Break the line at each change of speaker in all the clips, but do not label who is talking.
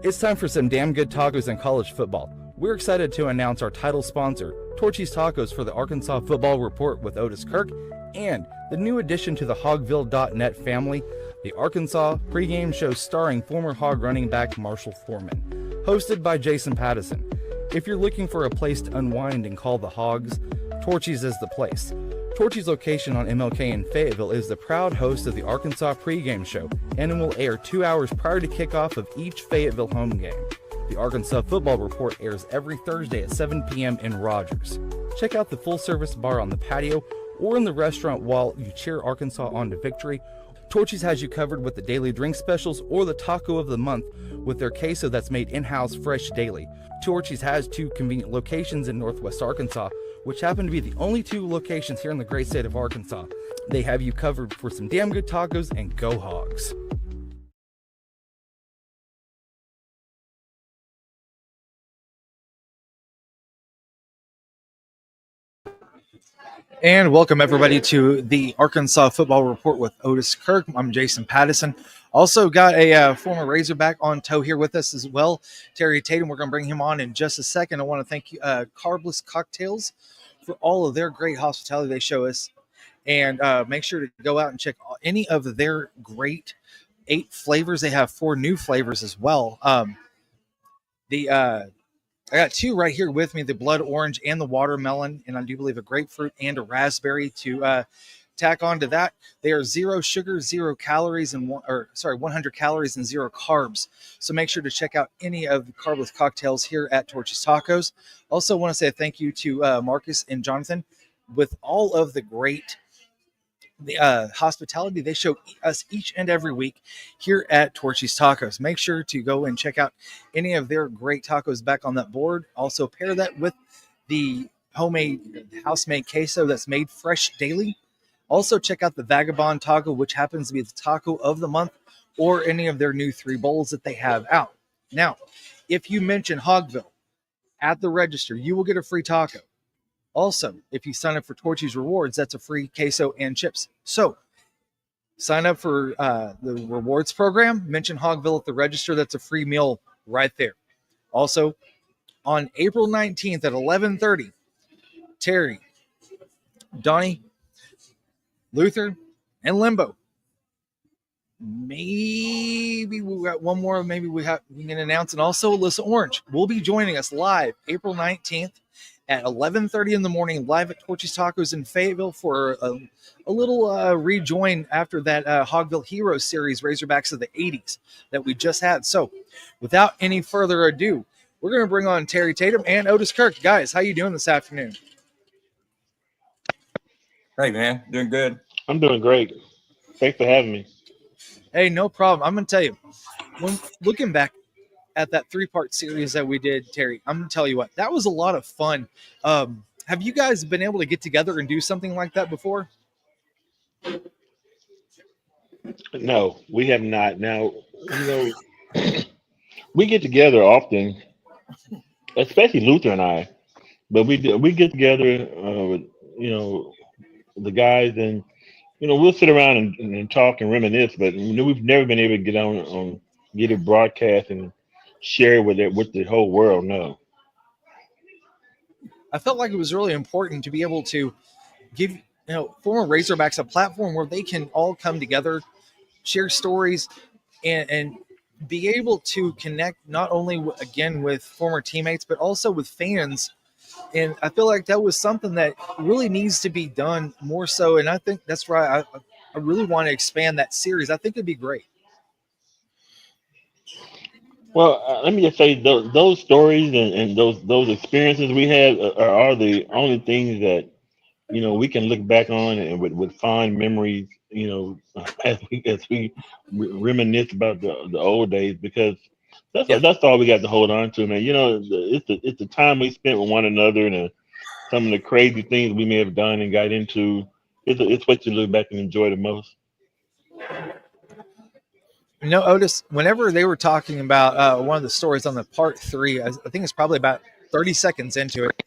It's time for some damn good tacos in college football. We're excited to announce our title sponsor, Torchys Tacos, for the Arkansas Football Report with Otis Kirk, and the new addition to the Hogville.net family, the Arkansas pregame show starring former Hog running back Marshall Foreman, hosted by Jason Pattison. If you're looking for a place to unwind and call the Hogs, Torchys is the place. Torchys' location on MLK in Fayetteville is the proud host of the Arkansas pregame show, and it will air 2 hours prior to kickoff of each Fayetteville home game. The Arkansas Football Report airs every Thursday at 7 p.m. in Rogers. Check out the full-service bar on the patio or in the restaurant while you cheer Arkansas on to victory. Torchys has you covered with the daily drink specials or the taco of the month with their queso that's made in-house fresh daily. Torchys has 2 convenient locations in Northwest Arkansas, which happen to be the only 2 locations here in the great state of Arkansas. They have you covered for some damn good tacos, and go Hogs.
And welcome everybody to the Arkansas Football Report with Otis Kirk. I'm Jason Pattison. Also got a former Razorback on tow here with us as well, Terry Tatum. We're going to bring him on in just a second. I want to thank you, Carbless Cocktails, for all of their great hospitality they show us. And make sure to go out and check any of their great 8 flavors. They have 4 new flavors as well. I got 2 right here with me, the blood orange and the watermelon, and I do believe a grapefruit and a raspberry to tack on to that. They are 0 sugar, 0 calories, and 100 calories and 0 carbs. So make sure to check out any of the carbless cocktails here at Torchys Tacos. Also want to say thank you to Marcus and Jonathan with all of the great hospitality they show us each and every week here at Torchys Tacos. Make sure to go and check out any of their great tacos back on that board. Also pair that with the homemade house-made queso that's made fresh daily. Also check out the Vagabond Taco, which happens to be the taco of the month, or any of their new 3 bowls that they have out. Now, if you mention Hogville at the register, you will get a free taco. Also, if you sign up for Torchys Rewards, that's a free queso and chips. So, sign up for the rewards program. Mention Hogville at the register. That's a free meal right there. Also, on April 19th at 11:30, Terry, Donnie, Luther, and Limbo. Maybe we got one more. Maybe we can announce. And also, Alyssa Orange will be joining us live April 19th. At 11:30 in the morning, live at Torchys Tacos in Fayetteville for a little rejoin after that Hogville Heroes series, Razorbacks of the 80s, that we just had. So, without any further ado, we're going to bring on Terry Tatum and Otis Kirk. Guys, how you doing this afternoon?
Hey, man. Doing good.
I'm doing great. Thanks for having me.
Hey, no problem. I'm going to tell you, when looking back at that 3-part series that we did, Terry, I'm going to tell you what, that was a lot of fun. Have you guys been able to get together and do something like that before?
No, we have not. Now, we get together often, especially Luther and I, but we get together with you know the guys, and we'll sit around and talk and reminisce. But we've never been able to get on get it broadcast and share with the whole world. No.
I felt like it was really important to be able to give former Razorbacks a platform where they can all come together, share stories, and be able to connect not only again with former teammates but also with fans. And I feel like that was something that really needs to be done more so. And I think that's why I really want to expand that series. I think it'd be great.
Well, let me just say those stories and those experiences we had are the only things that we can look back on and with fond memories. As we reminisce about the old days, because
Yeah.
that's all we got to hold on to, man. It's the time we spent with one another, and some of the crazy things we may have done and got into. It's what you look back and enjoy the most.
Otis, whenever they were talking about one of the stories on the part three, I think it's probably about 30 seconds into it.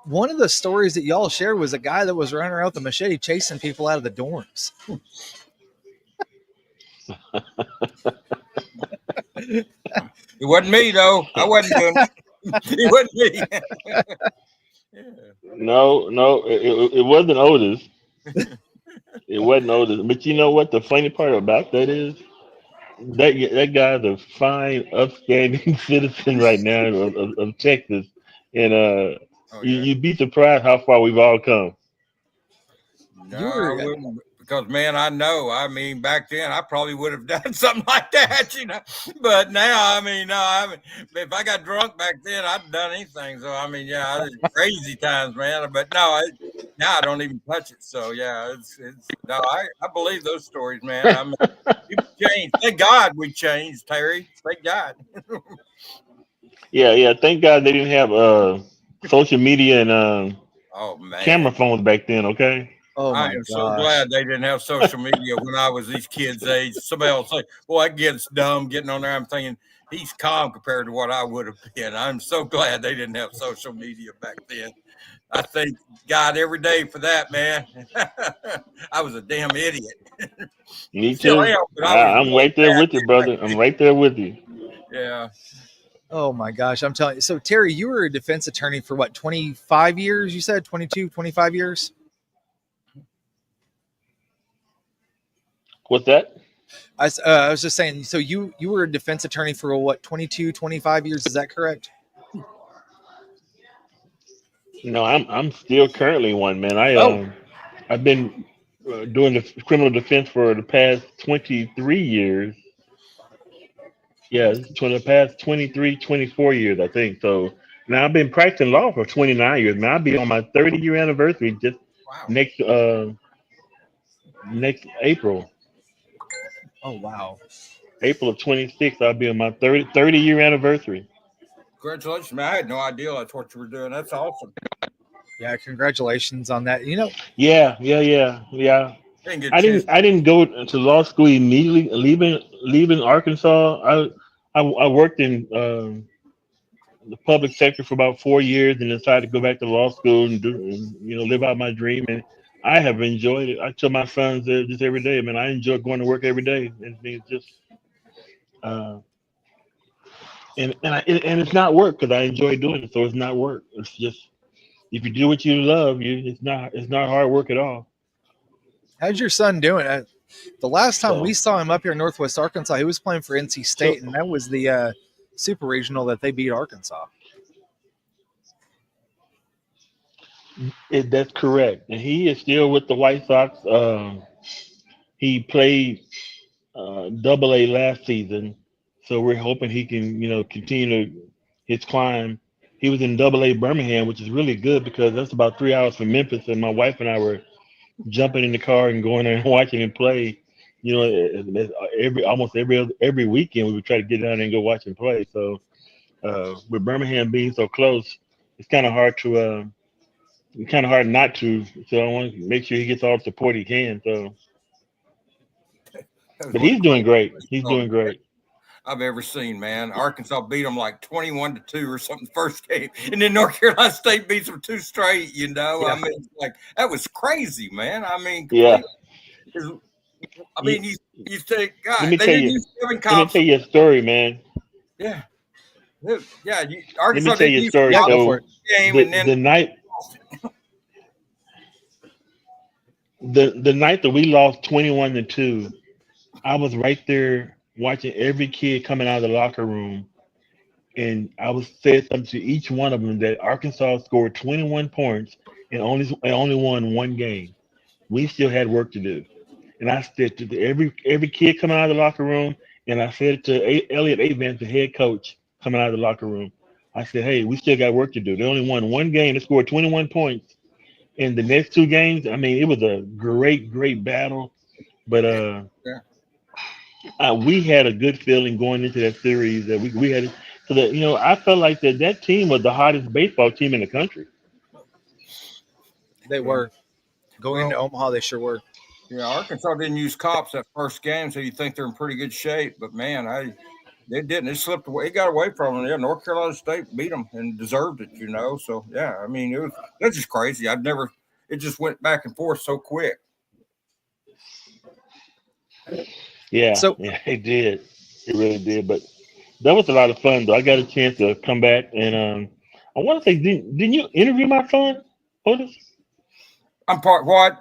One of the stories that y'all shared was a guy that was running around with a machete chasing people out of the dorms.
It wasn't me though. I wasn't doing it. It wasn't me. Yeah.
No, it wasn't Otis. It wasn't Otis. But you know what? The funny part about that is that guy's a fine, upstanding citizen right now of Texas, and
Oh yeah.
you'd be surprised how far we've all come.
No,
You
I
were
wouldn't, because man, I know. I mean, back then I probably would have done something like that. But now, I mean, no, I mean, if I got drunk back then, I'd have done anything. So I mean, yeah, it's crazy times, man. But no, now I don't even touch it. So yeah, it's no, I believe those stories, man. I mean, people change. Thank God we changed, Terry. Thank God.
Yeah. Thank God they didn't have social media and
Oh man.
camera phones back then. Okay.
oh
I
my
am so
gosh.
glad they didn't have social media when I was these kids' age. Somebody else say, "Boy, that kid's dumb." Getting on there, I'm thinking he's calm compared to what I would have been. I'm so glad they didn't have social media back then. I thank God every day for that, man. I was a damn idiot.
Me
Still
too.
am, but I was
I'm
really
right there
bad
with you,
back
brother. I'm right there with you.
then. Yeah.
Oh my gosh. I'm telling you. So Terry, you were a defense attorney for what, 25 years? You said 22, 25 years?
What's that?
I was just saying, so you were a defense attorney for what, 22, 25 years? Is that correct?
No, I'm still currently one, man.
Oh,
I've been doing the criminal defense for the past 23 years. Yeah, it's for the past 23, 24 years, I think. So now I've been practicing law for 29 years. Now I'll be on my 30-year anniversary just
Wow.
next next April.
oh wow.
April of 26, I'll be on my 30-year anniversary.
Congratulations, man. I had no idea that's what you were doing. That's awesome.
Yeah, congratulations on that.
Yeah.
Didn't get a
I
chance.
didn't go to law school immediately. Leaving Arkansas, I worked in the public sector for about 4 years, and decided to go back to law school and live out my dream. And I have enjoyed it. I tell my sons just every day, man, I enjoy going to work every day. It's just uh, and it's not work because I enjoy doing it. So it's not work. It's just if you do what you love, it's not hard work at all.
How's your son doing? The last time we
So
saw him up here in Northwest Arkansas, he was playing for NC
so
State, and that was the super regional that they beat Arkansas.
that's correct, and he is still with the White Sox. He played Double A last season, so we're hoping he can continue his climb. He was in Double A Birmingham, which is really good because that's about 3 hours from Memphis, and my wife and I were jumping in the car and going there and watching him play. Every weekend we would try to get down there and go watch him play. So with Birmingham being so close, it's kind of hard not to. So I want to make sure he gets all the support he can. So,
That's
but
what
he's doing great. He's
called.
doing great.
I've ever seen, man. Arkansas beat them like 21-2 or something first game, and then North Carolina State beats them 2 straight. You know,
Yeah.
I mean, like that was crazy, man. I mean,
Yeah.
completely. I mean, you say,
Let
God,
me
they
tell
didn't
you.
use Kevin
Let me
Cobb's.
tell you a story, man.
Yeah, yeah.
Let me
Arkansas
tell
didn't
you a
use
story.
Yeah, go
Cobb's
for
So
it.
game,
the
and then
the night the night that we lost 21-2, I was right there watching every kid coming out of the locker room, and I was said something to each one of them that Arkansas scored 21 points and only won one game. We still had work to do. And I said to every kid coming out of the locker room, and I said to Elliot Avance, the head coach, coming out of the locker room, I said, "Hey, we still got work to do. They only won one game. They scored 21 points in the next 2 games. I mean, it was a great battle, but
yeah.
we had a good feeling going into that series that we had. So that I felt like that team was the hottest baseball team in the country.
They
Yeah.
were going into
Well,
Omaha. They sure were.
yeah, Arkansas didn't use cops that first game, so you think they're in pretty good shape. But man, they didn't. They slipped away. It got away from them. Yeah, North Carolina State beat them and deserved it. You know, so yeah. I mean, that's just crazy. I've never. It just went back and forth so quick.
Yeah,
So
yeah, it did. It really did. But that was a lot of fun, though. I got a chance to come back, and I want to say, didn't you interview my son, Otis?
I'm part what?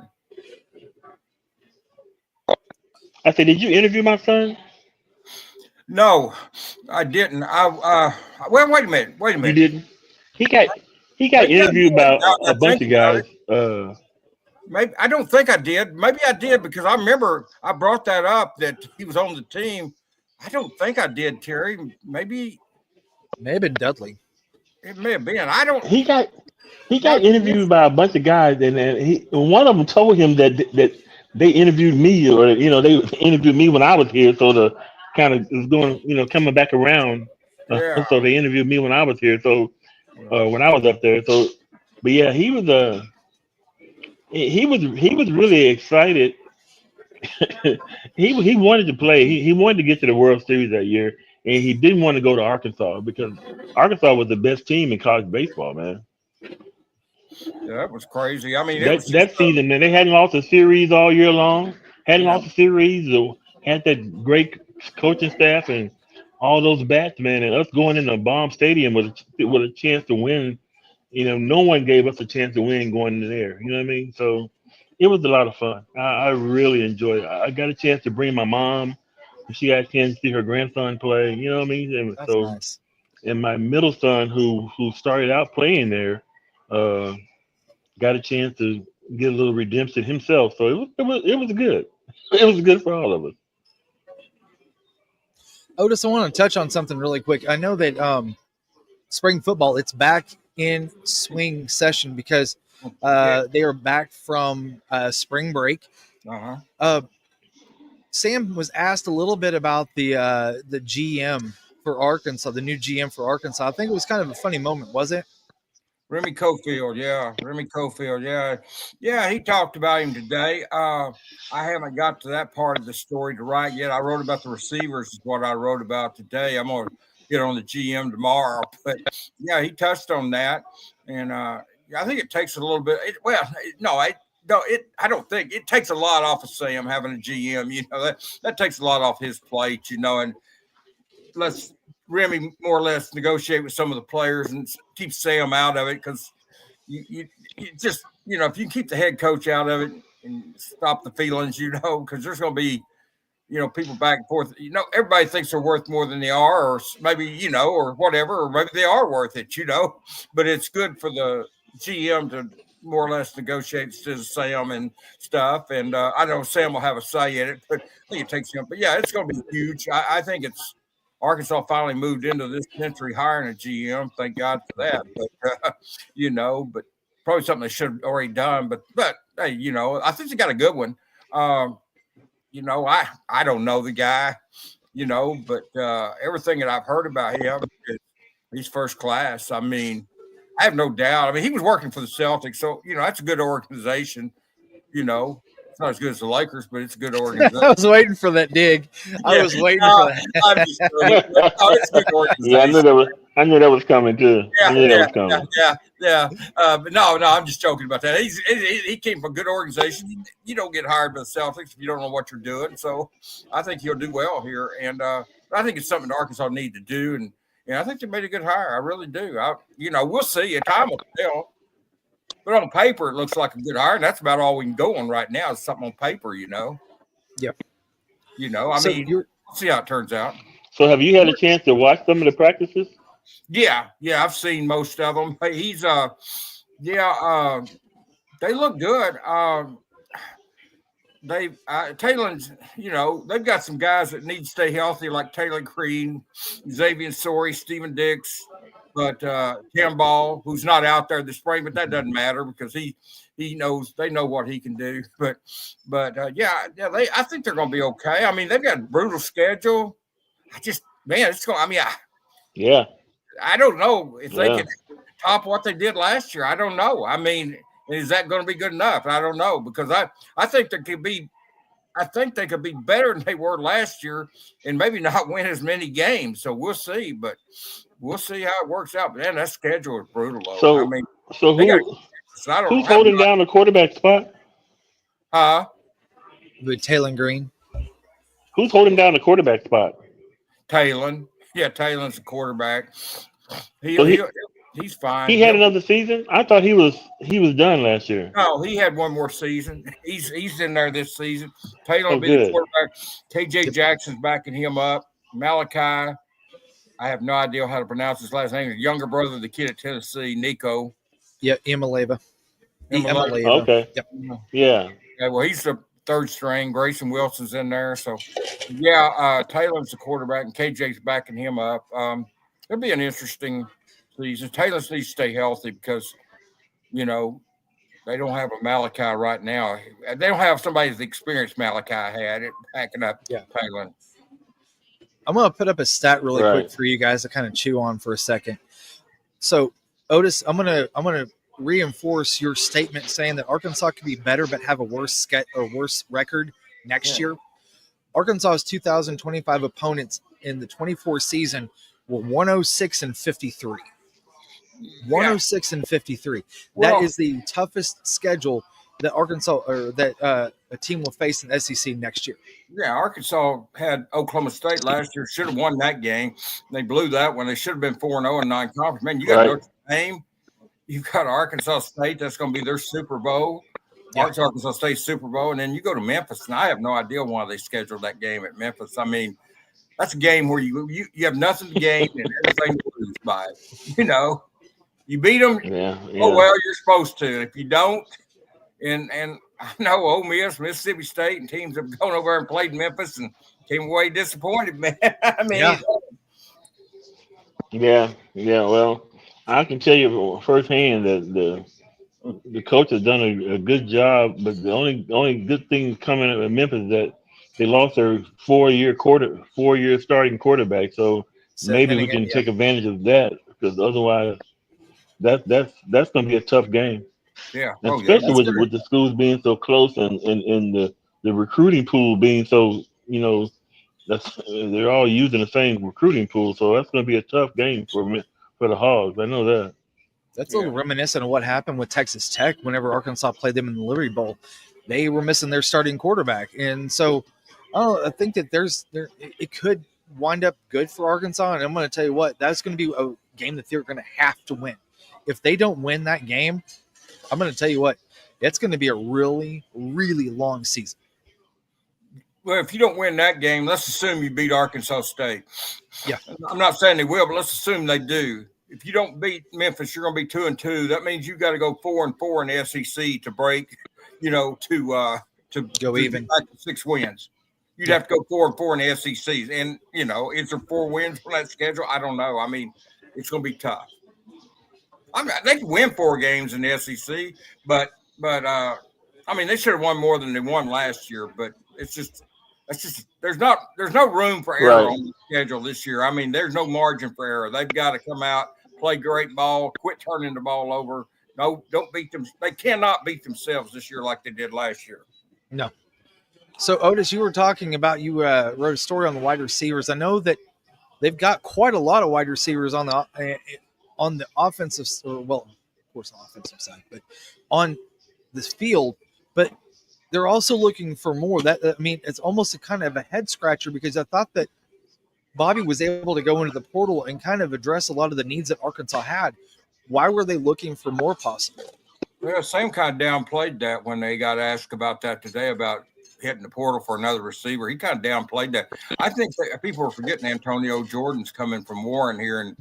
I said, did you interview my son?
No, I didn't. Well, wait a minute. Wait a
You
minute.
didn't. He got he got
Maybe I
interviewed
did.
by
Now
a
that I
bunch
think
of
about
guys.
it,
Uh,
maybe I don't think I did. Maybe I did because I remember I brought that up that he was on the team. I don't think I did, Terry. Maybe
may have been Dudley.
it may have been. I don't.
he got he
Now
got
that you
interviewed
mention,
by a bunch of guys, and one of them told him that they interviewed me, or they interviewed me when I was here, so the kind of is going coming back around.
yeah.
So they interviewed me when I was here, so when I was up there. So, but yeah, he was really excited. he wanted to play. He wanted to get to the World Series that year, and he didn't want to go to Arkansas because Arkansas was the best team in college baseball, man.
Yeah, that was crazy. I mean, it was just
That season, man, they hadn't lost a series all year long. Hadn't
yeah,
lost a series. So had that great coaching staff and all those bats, man, and us going in a bomb stadium with a chance to win. No one gave us a chance to win going in there. You know what I mean? So it was a lot of fun. I really enjoyed it. I got a chance to bring my mom. She got a chance to see her grandson play. You know what I mean? And
That's
so,
nice.
and my middle son, who started out playing there, uh, got a chance to get a little redemption himself. So it was good. It was good for all of us.
Otis, I want to touch on something really quick. I know that spring football it's back in swing session because
yeah,
they are back from spring break.
uh-huh.
Uh, Sam was asked a little bit about the GM for Arkansas, the new GM for Arkansas. I think it was kind of a funny moment, was it?
Remy Cofield, yeah, Remy Cofield, yeah, yeah. He talked about him today. I haven't got to that part of the story to write yet. I wrote about the receivers, is what I wrote about today. I'm gonna get on the GM tomorrow, but yeah, he touched on that, and yeah, I think it takes a little bit. No, I don't think it takes a lot off of Sam having a GM. That takes a lot off his plate. And let's Remy more or less negotiate with some of the players and keep Sam out of it because you just if you can keep the head coach out of it and stop the feelings, because there's going to be people back and forth. Everybody thinks they're worth more than they are, or maybe or whatever, or maybe they are worth it. But it's good for the GM to more or less negotiate to Sam and stuff. And I know Sam will have a say in it, but I think it takes him. But yeah, it's going to be huge. I think it's Arkansas finally moved into this century hiring a GM. Thank God for that. But but probably something they should have already done. But hey, I think they got a good one. I don't know the guy, but everything that I've heard about him is he's first class. I mean, I have no doubt. I mean, he was working for the Celtics, so that's a good organization, you know. It's not as good as the Lakers, but it's a good organization.
I was waiting for that dig. I was waiting for that.
I'm just kidding. No, it's a good organization.
Yeah, I knew that was coming too. I knew that was coming.
Yeah. But no, I'm just joking about that. He came from a good organization. You don't get hired by the Celtics if you don't know what you're doing. So I think he'll do well here, and I think it's something Arkansas need to do. And I think they made a good hire. I really do. We'll see. Time will tell. But on paper, it looks like a good hire, and that's about all we can go on right now is something on paper,
Yep.
We'll see how it turns out.
So have you had a chance to watch some of the practices?
Yeah, I've seen most of them. He's they look good. Taylor's, they've got some guys that need to stay healthy, like Taylor Green, Xavier Sorey, Stephen Dix, but Tim Ball, who's not out there this spring, but that doesn't matter because they know what he can do. But I think they're going to be okay. I mean, they've got a brutal schedule. It's going. I don't know if they can top what they did last year. I don't know. I mean, is that going to be good enough? I don't know because I think they could be. I think they could be better than they were last year and maybe not win as many games. So we'll see, but we'll see how it works out. But man, that schedule is brutal. Though.
Who's holding down the quarterback spot?
With Taylor Green.
Who's holding down the quarterback spot?
Taylor. Yeah, Taylor's the quarterback. He's fine.
He had another season. I thought he was done last year.
No, he had one more season. He's in there this season. Taylor will be the quarterback. KJ Jackson's backing him up. Malachi, I have no idea how to pronounce his last name. The younger brother of the kid at Tennessee, Nico.
Yeah, Imaleva.
Okay.
Yep.
Yeah.
Well, he's the third string. Grayson Wilson's in there. So, Taylor's the quarterback, and KJ's backing him up. It'll be an interesting season. Taylor needs to stay healthy because, they don't have a Malachi right now. They don't have somebody as experienced Malachi had it backing up Taylor.
I'm going to put up a stat really quick for you guys to kind of chew on for a second. So, Otis, I'm going to reinforce your statement saying that Arkansas could be better but have a worse record next year. Arkansas's 2025 opponents in the 24 season were 106-53. 106-53. That is the toughest schedule that Arkansas or that a team will face in the SEC next year.
Yeah, Arkansas had Oklahoma State last year. Should have won that game. They blew that one. They should have been 4-0 in non-conference. Man, you got Notre Dame. You've got Arkansas State. That's going to be their Super Bowl. Arkansas State Super Bowl. And then you go to Memphis. And I have no idea why they scheduled that game at Memphis. I mean, that's a game where you have nothing to gain and everything to lose by it. You beat them. Oh, well, you're supposed to. If you don't, and I know Ole Miss, Mississippi State, and teams have gone over and played Memphis and came away disappointed, man. I mean,
Well, I can tell you firsthand that the coach has done a good job, but the only good thing coming out of Memphis is that they lost their 4-year starting quarterback. So maybe we can take advantage of that because otherwise, that's going to be a tough game.
Yeah,
especially with the schools being so close and the recruiting pool being so they're all using the same recruiting pool. So that's going to be a tough game for the Hogs. I know that.
That's a little reminiscent of what happened with Texas Tech whenever Arkansas played them in the Liberty Bowl. They were missing their starting quarterback, and so I think that it could wind up good for Arkansas. And I'm going to tell you what, that's going to be a game that they're going to have to win. If they don't win that game, I'm going to tell you what, it's going to be a really, really long season.
Well, if you don't win that game, let's assume you beat Arkansas State.
Yeah.
I'm not saying they will, but let's assume they do. If you don't beat Memphis, you're going to be 2-2. That means you've got to go 4-4 in the SEC to break, to
go even.
Back to 6 wins. You'd have to go 4-4 in the SEC. And, is there 4 wins on that schedule? I don't know. I mean, it's going to be tough. They can win 4 games in the SEC, but they should have won more than they won last year. But it's just there's no room for error on the schedule this year. I mean, there's no margin for error. They've got to come out, play great ball, quit turning the ball over. No, don't beat them. They cannot beat themselves this year like they did last year.
No. So Otis, you were talking about wrote a story on the wide receivers. I know that they've got quite a lot of wide receivers on the offensive, or well, of course, on the offensive side, but on this field. But they're also looking for more. It's almost a kind of a head scratcher because I thought that Bobby was able to go into the portal and kind of address a lot of the needs that Arkansas had. Why were they looking for more possible?
Well, Sam kind of downplayed that when they got asked about that today about hitting the portal for another receiver. He kind of downplayed that. I think that people are forgetting Antonio Jordan's coming from Warren here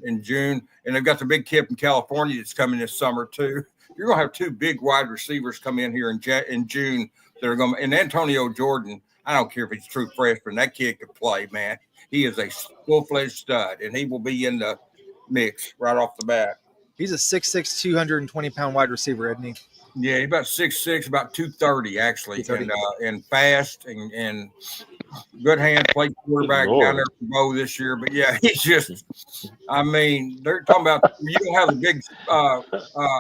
in June, and they've got the big kid from California that's coming this summer too. You're going to have two big wide receivers come in here in June that are going to – and Antonio Jordan, I don't care if he's a true freshman. That kid can play, man. He is a full-fledged stud, and he will be in the mix right off the bat.
He's a 6'6", 220-pound wide receiver, isn't he?
Yeah, he's about 6'6", about 230 actually, 230. And fast and good hand. Played quarterback down there for Bo this year, but yeah, he's just. I mean, they're talking about you don't have a big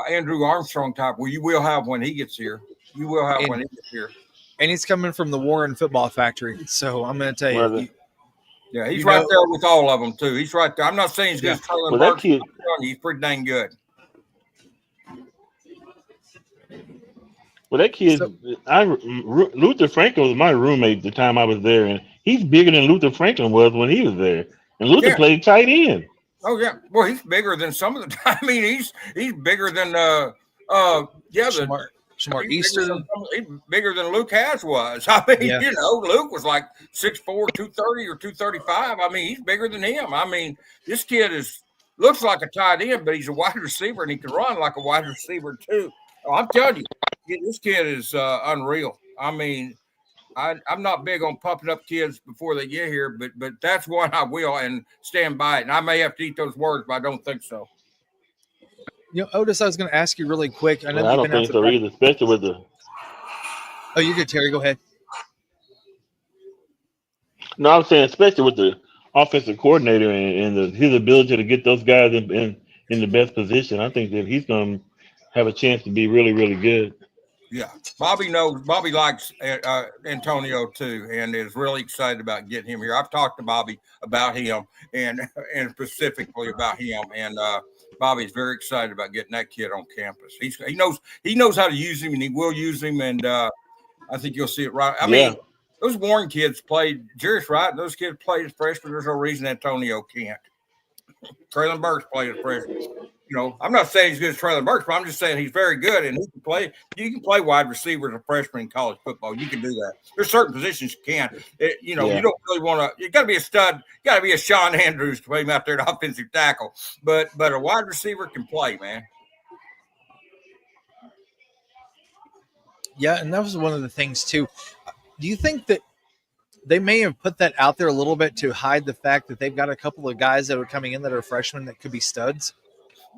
Andrew Armstrong type. Well, you will have when he gets here. You will have when he gets here.
And he's coming from the Warren Football Factory, so I'm going to tell you.
Yeah, he's right there with all of them too. He's right there. I'm not saying he's good as Traylon Burks. He's pretty dang good.
Well, that kid, Luther Franklin was my roommate at the time I was there, and he's bigger than Luther Franklin was when he was there. And Luther played tight end.
Oh yeah, well he's bigger than some of the time. I mean, he's bigger than
Shamar Easter.
He's bigger than Luke Has was. I mean, Luke was like 6'4", 230 or 235. I mean, he's bigger than him. I mean, this kid looks like a tight end, but he's a wide receiver and he can run like a wide receiver too. Oh, I'm telling you. This kid is unreal. I mean, I'm not big on pumping up kids before they get here, but that's one I will and stand by it. And I may have to eat those words, but I don't think so.
Otis, I was going to ask you really quick.
I don't think so either, especially with the.
Oh, you're good, Terry. Go ahead.
No, I'm saying especially with the offensive coordinator and his ability to get those guys in the best position. I think that he's going to have a chance to be really, really good.
Yeah, Bobby likes Antonio too, and is really excited about getting him here. I've talked to Bobby about him and specifically about him, and Bobby's very excited about getting that kid on campus. He knows how to use him, and he will use him, and I think you'll see it right. I mean, those Warren kids played. Jerry's right. Those kids played as freshmen. There's no reason Antonio can't. Traylon Burks played as freshman. I'm not saying he's good as Traylon Burks, but I'm just saying he's very good and he can play. You can play wide receiver as a freshman in college football. You can do that. There's certain positions you can't. You don't really want to. You got to be a stud. You got to be a Sean Andrews to play him out there at offensive tackle. But a wide receiver can play, man.
Yeah, and that was one of the things too. Do you think that they may have put that out there a little bit to hide the fact that they've got a couple of guys that are coming in that are freshmen that could be studs?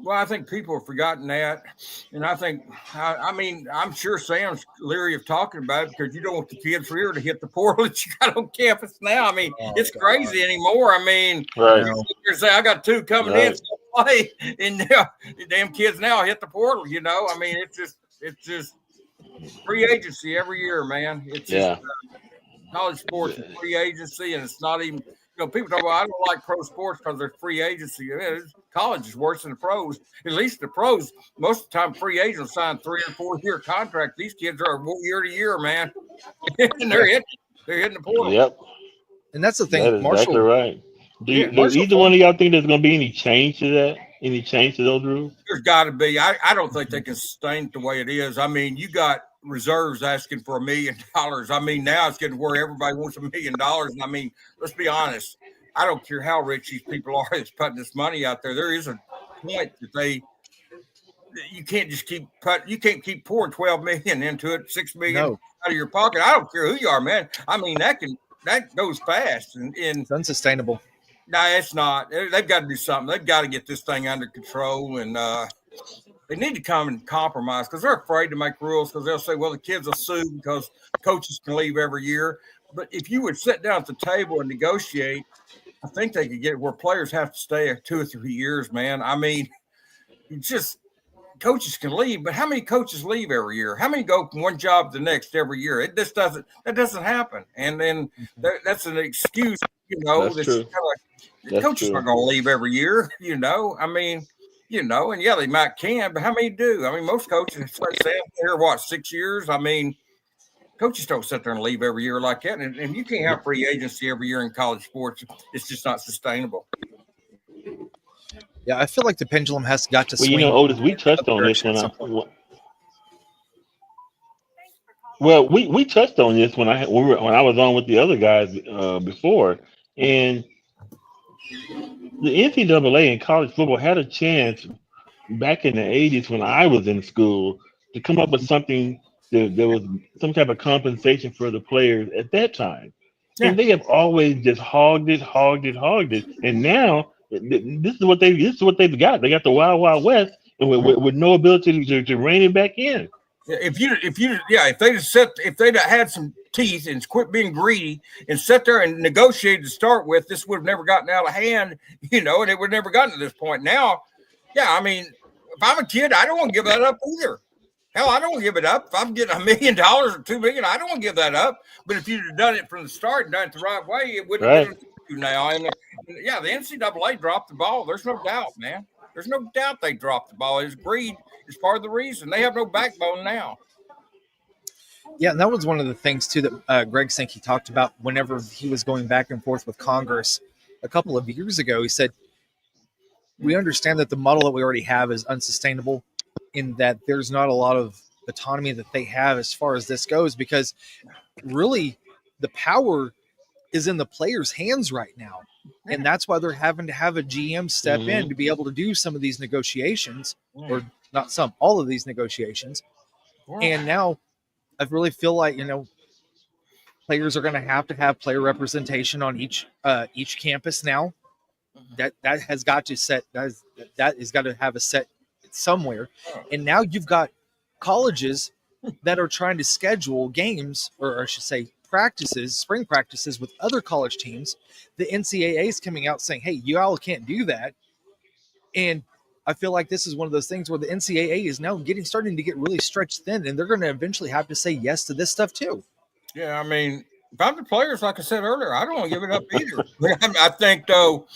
Well, I think people have forgotten that. And I think, I'm sure Sam's leery of talking about it because you don't want the kids here to hit the portal that you got on campus now. I mean, it's crazy anymore. I mean, say I got two coming in to play, and the damn kids now hit the portal, I mean, it's just free agency every year, man. It's just college sports is free agency, and it's not even – people talk about, I don't like pro sports because they're free agency. College is worse than the pros. At least the pros, most of the time, free agents sign 3 or 4 year contracts. These kids are year to year, man. And they're hitting the portal.
Yep.
And that's the thing.
That is exactly right. Do either one of y'all think there's going to be any change to that? Any change to those rules?
There's got to be. I don't think they can sustain it the way it is. I mean, you got reserves asking for $1 million. I mean, now it's getting where everybody wants $1 million. And I mean, let's be honest. I don't care how rich these people are that's putting this money out there. There is a point that you can't just keep pouring $12 million into it, $6 million out of your pocket. I don't care who you are, man. I mean, that goes fast and
it's unsustainable.
No, it's not. They've got to do something. They've got to get this thing under control, and they need to come and compromise because they're afraid to make rules because they'll say, well, the kids will sue because coaches can leave every year. But if you would sit down at the table and negotiate, I think they could get it where players have to stay 2 or 3 years, man. I mean, coaches can leave, but how many coaches leave every year? How many go from one job to the next every year? That doesn't happen. And then that's an excuse,
That's
that
true.
the coaches aren't going to leave every year, I mean, and yeah, they might can, but how many do? I mean, most coaches stay here, 6 years? I mean, coaches don't sit there and leave every year like that. And you can't have free agency every year in college sports. It's just not sustainable.
Yeah, I feel like the pendulum has got to
Well,
swing.
Otis, we touched on this we touched on this when I was on with the other guys before, and the NCAA and college football had a chance back in the 80s when I was in school to come up with something that there was some type of compensation for the players at that time. Yeah. And they have always just hogged it. And now this is what they've got. They got the Wild Wild West, and with no ability to rein it back in.
If they'd had some teeth and quit being greedy and sat there and negotiated to start with, this would have never gotten out of hand, and it would have never gotten to this point. Now, yeah, I mean, if I'm a kid, I don't want to give that up either. Hell, I don't want to give it up. If I'm getting $1 million or $2 million, I don't want to give that up. But if you'd have done it from the start and done it the right way, it wouldn't have been you now. And yeah, the NCAA dropped the ball. There's no doubt, man. There's no doubt they dropped the ball. It's greed is part of the reason. They have no backbone now.
Yeah, and that was one of the things, too, that Greg Sankey talked about whenever he was going back and forth with Congress a couple of years ago. He said, we understand that the model that we already have is unsustainable in that there's not a lot of autonomy that they have as far as this goes, because really the power is in the players' hands right now. And that's why they're having to have a GM step in to be able to do some of these negotiations, or not some, all of these negotiations. And now I really feel like, players are going to have player representation on each campus now. That has got to set, that is got to have a set somewhere. And now you've got colleges that are trying to schedule games, or I should say spring practices with other college teams. The NCAA is coming out saying, hey, you all can't do that. And I feel like this is one of those things where the NCAA is now starting to get really stretched thin, and they're going to eventually have to say yes to this stuff too.
Yeah, I mean, if I'm the players, like I said earlier, I don't want to give it up either. I think, though,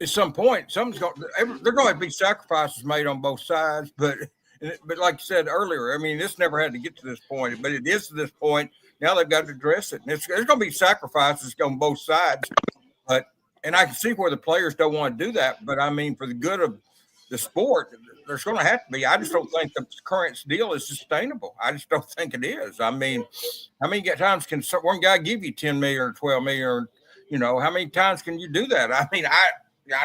at some point, there are going to be sacrifices made on both sides. But like you said earlier, I mean, this never had to get to this point, but it is to this point. Now they've got to address it. And there's going to be sacrifices on both sides. And I can see where the players don't want to do that. But, I mean, for the good of the sport, there's going to have to be. I just don't think the current deal is sustainable. I just don't think it is. I mean, how many times can one guy give you $10 million or $12 million? Or, how many times can you do that? I mean, I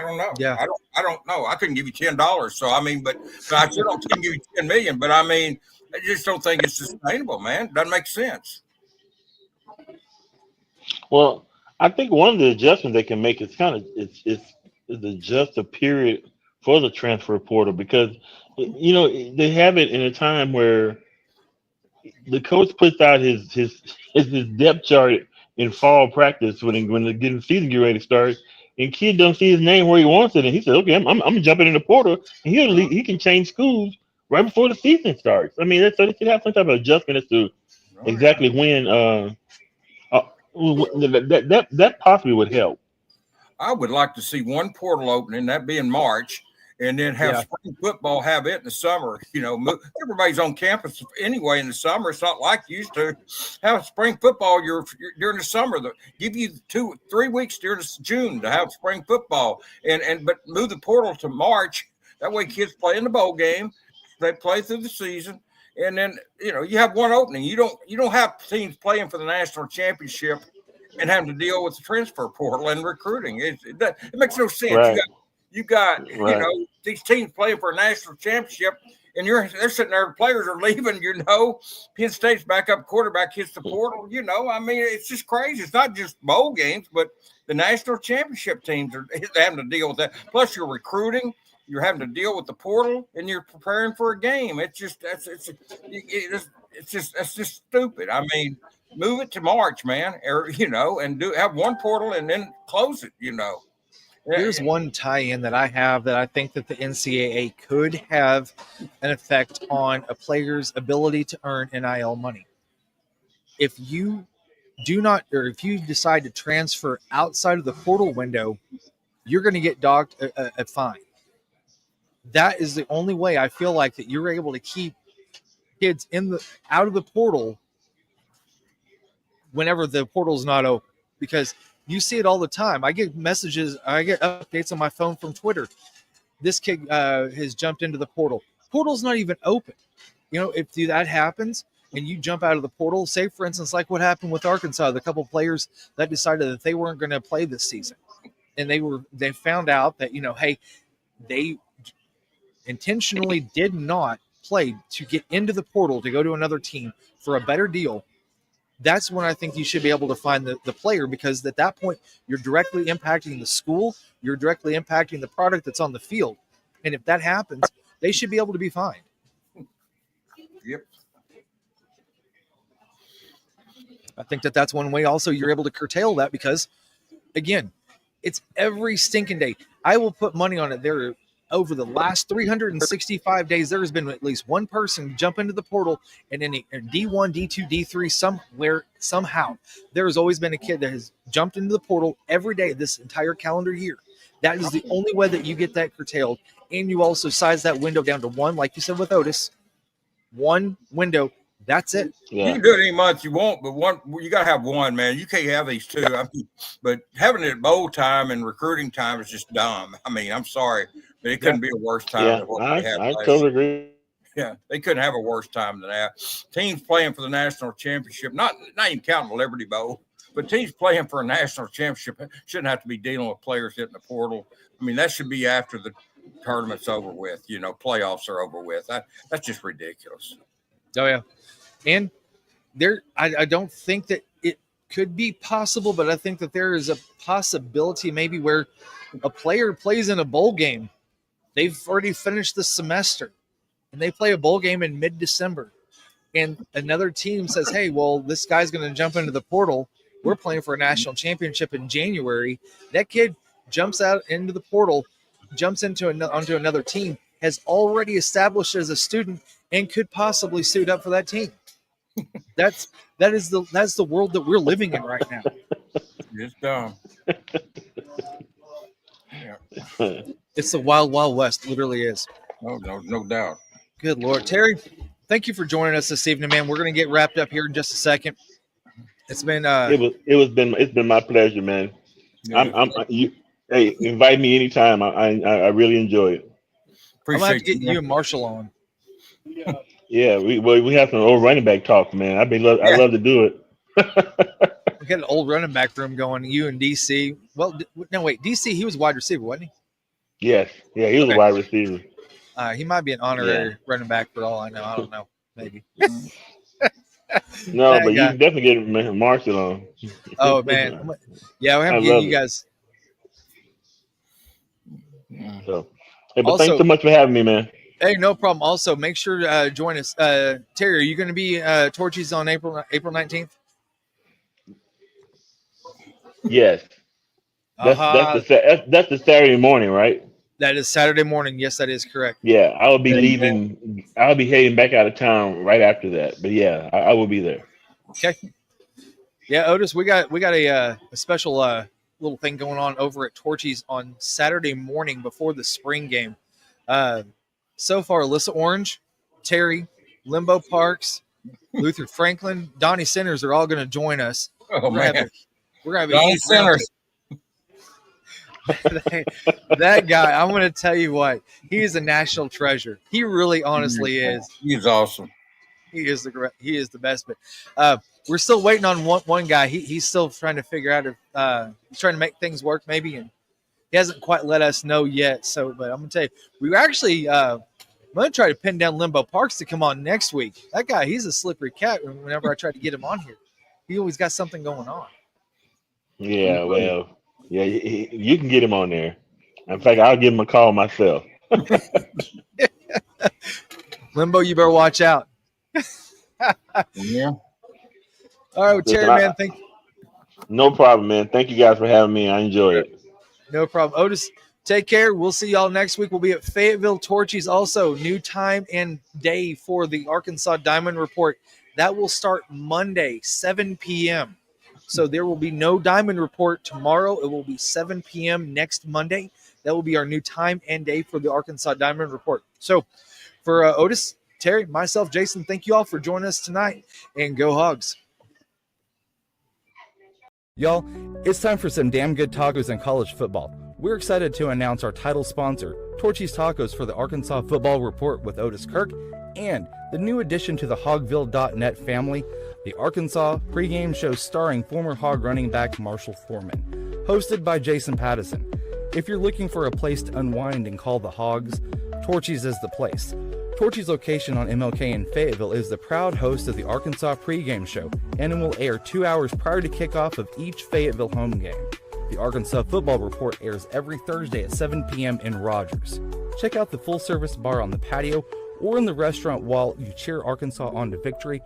don't know.
Yeah.
I don't know. I couldn't give you $10. So, I mean, but I still don't give you $10 million. But, I mean, I just don't think it's sustainable, man. It doesn't make sense.
Well, I think one of the adjustments they can make is is adjust the period for the transfer portal, because they have it in a time where the coach puts out his depth chart in fall practice when the season get ready to start, and kid don't see his name where he wants it, and he said, okay, I'm jumping in the portal, and he can change schools right before the season starts. I mean, so they should have some type of adjustment as to exactly when that possibly would help.
I would like to see one portal opening, that being March, and then have spring football, have it in the summer. Everybody's on campus anyway in the summer. It's not like you used to have spring football during the summer. Give you 2-3 weeks during June to have spring football, but move the portal to March. That way kids play in the bowl game. They play through the season. And then, you have one opening. You don't have teams playing for the national championship and having to deal with the transfer portal and recruiting. It makes no sense.
Right.
You got these teams playing for a national championship, and they're sitting there. The players are leaving. Penn State's backup quarterback hits the portal. I mean, it's just crazy. It's not just bowl games, but the national championship teams are having to deal with that. Plus, you're recruiting. You're having to deal with the portal, and you're preparing for a game. It's just that's just stupid. I mean, move it to March, man, or and have one portal and then close it.
Here's one tie-in that I have that I think that the NCAA could have an effect on a player's ability to earn NIL money. If you do not, or if you decide to transfer outside of the portal window, you're going to get docked a fine. That is the only way I feel like that you're able to keep kids out of the portal whenever the portal's not open, because you see it all the time. I get messages, I get updates on my phone from Twitter. This kid has jumped into the portal. Portal's not even open. If that happens and you jump out of the portal, say for instance, like what happened with Arkansas, the couple players that decided that they weren't going to play this season, and they found out that hey, they intentionally did not play to get into the portal to go to another team for a better deal. That's when I think you should be able to find the player, because at that point you're directly impacting the school, you're directly impacting the product that's on the field, and if that happens, they should be able to be fined.
Yep.
I think that's one way also you're able to curtail that, because again, it's every stinking day. I will put money on it. There, over the last 365 days, there has been at least one person jump into the portal, and in D1, D2, D3, somewhere, somehow, there has always been a kid that has jumped into the portal every day this entire calendar year. That is the only way that you get that curtailed. And you also size that window down to one, like you said with Otis, one window. That's it.
Yeah. You can do it any month you want, but you got to have one, man. You can't have these two. But having it at bowl time and recruiting time is just dumb. I mean, I'm sorry, but it couldn't be a worse time.
Yeah,
than what
I
had
totally agree.
Yeah, they couldn't have a worse time than that. Teams playing for the national championship, not even counting the Liberty Bowl, but teams playing for a national championship shouldn't have to be dealing with players hitting the portal. I mean, that should be after the tournament's over with. Playoffs are over with. That's just ridiculous.
Oh yeah. And I don't think that it could be possible, but I think that there is a possibility maybe where a player plays in a bowl game. They've already finished the semester, and they play a bowl game in mid-December. And another team says, hey, well, this guy's going to jump into the portal. We're playing for a national championship in January. That kid jumps out into the portal, jumps onto another team, has already established as a student, and could possibly suit up for that team. That's the world that we're living in right now.
It's dumb.
Yeah. It's the wild, wild west. Literally is.
No doubt.
Good Lord, Terry, thank you for joining us this evening, man. We're gonna get wrapped up here in just a second. It's been it's been my pleasure, man.
Yeah.
Hey, invite me anytime. I really enjoy it.
I'm gonna have to get you and Marshall on.
Yeah, we have some old running back talk, man. I love to do it.
We got an old running back room going. You and DC. Well, no, wait. DC, he was wide receiver, wasn't he?
Yes. Yeah, he was a wide receiver.
He might be an honorary running back for all I know. I don't know. Maybe.
No, but you can definitely get Marshall on.
Oh man, yeah, we have to get you guys.
So, hey, but also, thanks so much for having me, man.
Hey, no problem. Also, make sure to join us. Terry, are you going to be Torchys on April 19th?
Yes. That's the Saturday morning, right?
That is Saturday morning. Yes, that is correct.
Yeah, I will be leaving. I'll be heading back out of town right after that. But yeah, I will be there. Okay.
Yeah, Otis, we got a special little thing going on over at Torchys on Saturday morning before the spring game. So far, Alyssa Orange, Terry, Limbo Parks, Luther Franklin, Donnie Centers are all going to join us.
Oh, man.
We're going to have
Donnie Centers.
That guy, I'm going to tell you what, he is a national treasure. He really honestly is.
He's awesome.
He is the best. But we're still waiting on one guy. He's still trying to figure out if he's trying to make things work maybe, and he hasn't quite let us know yet. So, but I'm going to tell you, we actually I'm going to try to pin down Limbo Parks to come on next week. That guy, he's a slippery cat. Whenever I try to get him on here, he always got something going on.
Yeah, well, yeah, you can get him on there. In fact, I'll give him a call myself.
Limbo, you better watch out.
Yeah.
All right, well, Terry, man, thank you.
No problem, man. Thank you guys for having me. I enjoy it.
No problem. Otis, take care. We'll see y'all next week. We'll be at Fayetteville Torchys also. New time and day for the Arkansas Diamond Report. That will start Monday, 7 p.m. So there will be no Diamond Report tomorrow. It will be 7 p.m. next Monday. That will be our new time and day for the Arkansas Diamond Report. So for Otis, Terry, myself, Jason, thank you all for joining us tonight. And go Hogs.
Y'all, it's time for some damn good tacos in college football. We're excited to announce our title sponsor, Torchys Tacos for the Arkansas Football Report with Otis Kirk, and the new addition to the Hogville.net family, the Arkansas pregame show starring former Hog running back Marshall Foreman, hosted by Jason Pattison. If you're looking for a place to unwind and call the Hogs, Torchys is the place. Torchys' location on MLK in Fayetteville is the proud host of the Arkansas pregame show, and it will air 2 hours prior to kickoff of each Fayetteville home game. The Arkansas Football Report airs every Thursday at 7 p.m. in Rogers. Check out the full-service bar on the patio or in the restaurant while you cheer Arkansas on to victory.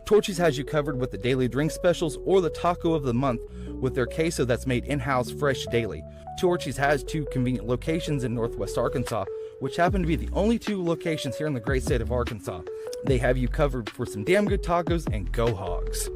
Torchys has you covered with the daily drink specials or the taco of the month with their queso that's made in-house fresh daily. Torchys has 2 convenient locations in Northwest Arkansas, which happen to be the only 2 locations here in the great state of Arkansas. They have you covered for some damn good tacos, and go Hogs.